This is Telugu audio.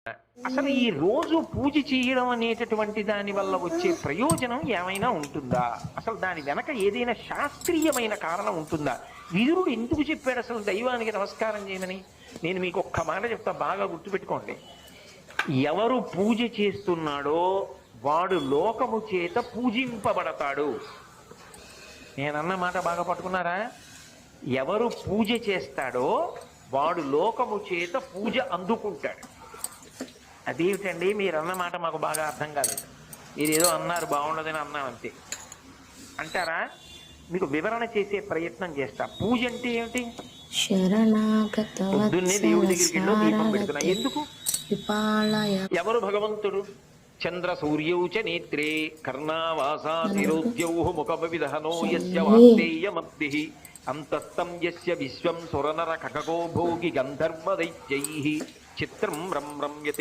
అసలు ఈ రోజు పూజ చేయడం అనేటటువంటి దాని వల్ల వచ్చే ప్రయోజనం ఏమైనా ఉంటుందా? అసలు దాని వెనక ఏదైనా శాస్త్రీయమైన కారణం ఉంటుందా? విదురుడు ఎందుకు చెప్పాడు అసలు దైవానికి నమస్కారం చేయమని? నేను మీకు ఒక్క మాట చెప్తా, బాగా గుర్తుపెట్టుకోండి. ఎవరు పూజ చేస్తున్నాడో వాడు లోకము చేత పూజింపబడతాడు. నేనన్న మాట బాగా పట్టుకున్నారా? ఎవరు పూజ చేస్తాడో వాడు లోకము చేత పూజ అందుకుంటాడు. అదేమిటండి మీరు అన్న మాట మాకు బాగా అర్థం కాలేదు. మీరు ఏదో అన్నారు, బాగుండదని అన్నాం అంతే అంటారా? మీకు వివరణ చేసే ప్రయత్నం చేస్తా. పూజ అంటే ఏమిటి? పొద్దున్నే దేవుడి దగ్గరికి వెళ్ళి దీపం పెడుతున్నా. ఎందుకు? ఎవరు భగవంతుడు? చంద్ర సూర్యౌ చ నేత్రే కర్ణావాసా శిరోద్యౌ ముఖవిదహనో యస్య వాస్తేయమబ్ధిః అంతస్తం యస్య విశ్వం సురనర కకగో భోగి గంధర్వ దైత్యైః చిత్రం రమ్యతే